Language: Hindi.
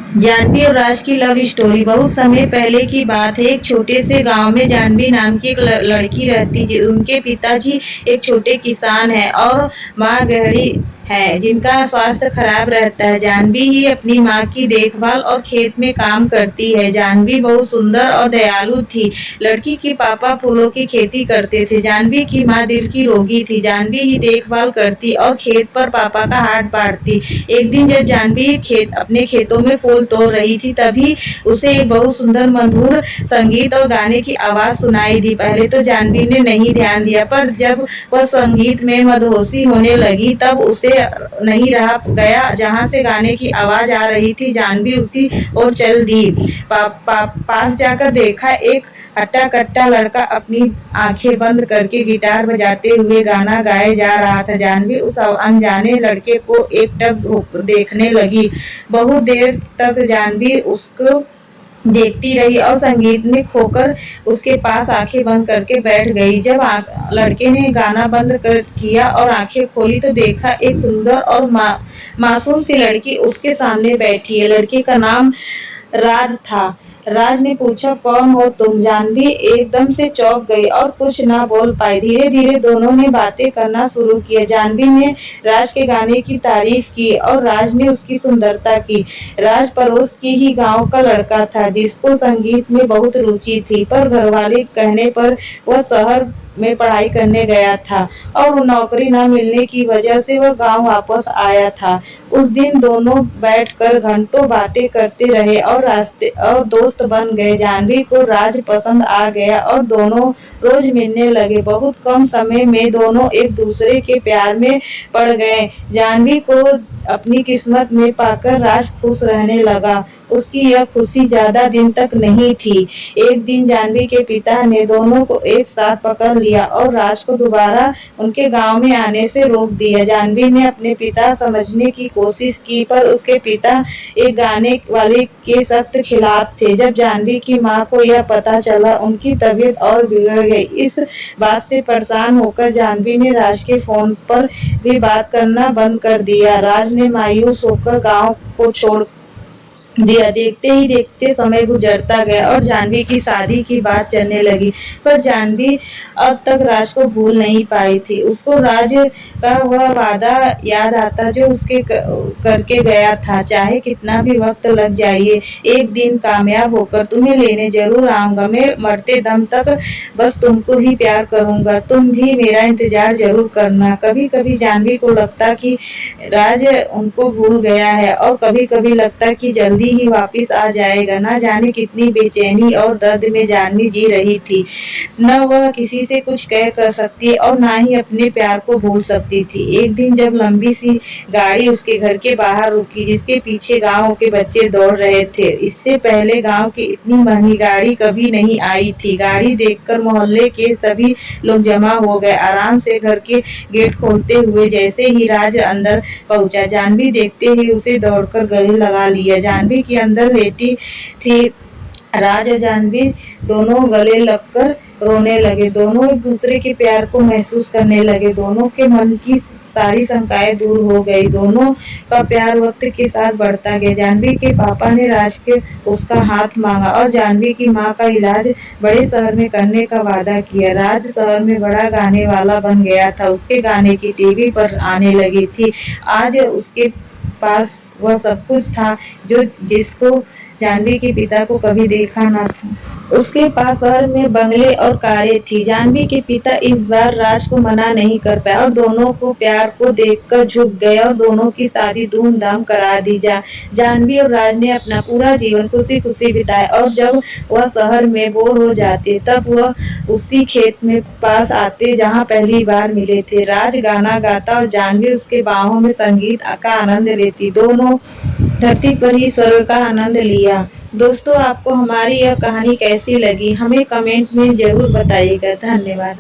जानवी और राज की लव स्टोरी। बहुत समय पहले की बात है। एक छोटे से गांव में जानवी नाम की एक लड़की रहती है। उनके पिताजी एक छोटे किसान हैं और माँ गृहिणी है जिनका स्वास्थ्य खराब रहता है। जानवी ही अपनी माँ की देखभाल और खेत में काम करती है। जानवी बहुत सुंदर और दयालु थी। लड़की के पापा फूलों की खेती करते थे। जानवी की माँ दिल की रोगी थी। जानवी ही देखभाल करती और खेत पर पापा का हाथ बांटती। एक दिन जब जानवी अपने खेतों में फूल तोड़ रही थी, तभी उसे एक बहुत सुंदर मधुर संगीत और गाने की आवाज सुनाई दी। पहले तो जानवी ने नहीं ध्यान दिया, पर जब वह संगीत में मदहोशी होने लगी तब उसे नहीं रहा गया जहां से गाने की आवाज आ रही थी। जानवी उसी ओर चल दी। पास जाकर देखा, एक हट्टा कट्टा लड़का अपनी आंखें बंद करके गिटार बजाते हुए गाना गाए जा रहा था। जानवी उस अनजाने लड़के को एकटक देखने लगी। बहुत देर तक जानवी उसको देखती रही और संगीत में खोकर उसके पास आंखें बंद करके बैठ गई। जब लड़के ने गाना बंद किया और आंखें खोली तो देखा एक सुंदर और मासूम सी लड़की उसके सामने बैठी है। लड़की का नाम राज था। राज ने पूछा, कौन हो तुम? जानवी एकदम से चौंक गई और कुछ ना बोल पाई। धीरे धीरे दोनों ने बातें करना शुरू किया। जानवी ने राज के गाने की तारीफ की और राज ने उसकी सुंदरता की। राज पड़ोस की ही गांव का लड़का था जिसको संगीत में बहुत रुचि थी, पर घरवाले कहने पर वह शहर में पढ़ाई करने गया था और नौकरी न मिलने की वजह से वह गांव वापस आया था। उस दिन दोनों बैठकर घंटों बातें करते रहे और दोस्त बन गए। जानवी को राज पसंद आ गया और दोनों रोज मिलने लगे। बहुत कम समय में दोनों एक दूसरे के प्यार में पड़ गए। जानवी को अपनी किस्मत में पाकर राज खुश रहने लगा। उसकी यह खुशी ज्यादा दिन तक नहीं थी। एक दिन जानवी के पिता ने दोनों को एक साथ पकड़ लिया और राज को दोबारा उनके गांव में आने से रोक दिया। जानवी ने अपने पिता समझने की कोशिश की, पर उसके पिता एक गाने वाले के सख्त खिलाफ थे। जब जानवी की माँ को यह पता चला, उनकी तबीयत और बिगड़ गई। इस बात से परेशान होकर जानवी ने राज के फोन पर भी बात करना बंद कर दिया। राज ने मायूस होकर गांव को छोड़ दिया। देखते ही देखते समय गुजरता गया और जानवी की शादी की बात चलने लगी, पर जानवी अब तक राज को भूल नहीं पाई थी। उसको राज का वह वादा याद आता जो उसके करके गया था, चाहे कितना भी वक्त लग जाए, एक दिन कामयाब होकर तुम्हें लेने जरूर आऊंगा। मैं मरते दम तक बस तुमको ही प्यार करूंगा, तुम भी मेरा इंतजार जरूर करना। कभी कभी जानवी को लगता कि राज उनको भूल गया है और कभी कभी लगता कि जल्दी ही वापिस आ जाएगा। ना जाने कितनी बेचैनी और दर्द में जानवी जी रही थी। न वह किसी से कुछ कर सकती और ना ही अपने प्यार को भूल सकती थी। एक दिन जब लंबी सी गाड़ी उसके घर के बाहर रुकी, जिसके पीछे गांव के बच्चे दौड़ रहे थे। इससे पहले गांव की इतनी महंगी गाड़ी कभी नहीं आई थी। गाड़ी देखकर मोहल्ले के सभी लोग जमा हो गए। आराम से घर के गेट खोलते हुए जैसे ही राज अंदर पहुंचा, जानवी देखते ही उसे दौड़कर गले लगा लिया। जानवी की अंदर लेटी थी। राज और जानवी दोनों गले लगकर रोने लगे। दोनों एक दूसरे के प्यार को महसूस करने लगे। दोनों के मन की सारी शंकाएं दूर हो गई। दोनों का प्यार वक्त के साथ बढ़ता गया। जानवी के पापा ने राज के उसका हाथ मांगा और जानवी की माँ का इलाज बड़े शहर में करने का वादा किया। राज शहर में बड़ा गाने वाला बन गया था। उसके गाने की टीवी पर आने लगी थी। आज उसके पास वह सब कुछ था जो जिसको जानवी के पिता को कभी देखा न था। उसके पास शहर में बंगले और कारें थी। जानवी के पिता इस बार राज को मना नहीं कर पाए और दोनों को प्यार को देखकर झुक गए और दोनों की शादी धूमधाम करा दी। जानवी और राज ने अपना पूरा जीवन खुशी खुशी बिताया और जब वह शहर में बोर हो जाते तब वह उसी खेत में पास आते जहाँ पहली बार मिले थे। राज गाना गाता और जानवी उसके बाहों में संगीत का आनंद लेती। दोनों धरती पर ही स्वर्ग का आनंद लिया। दोस्तों, आपको हमारी यह कहानी कैसी लगी हमें कमेंट में जरूर बताइएगा। धन्यवाद।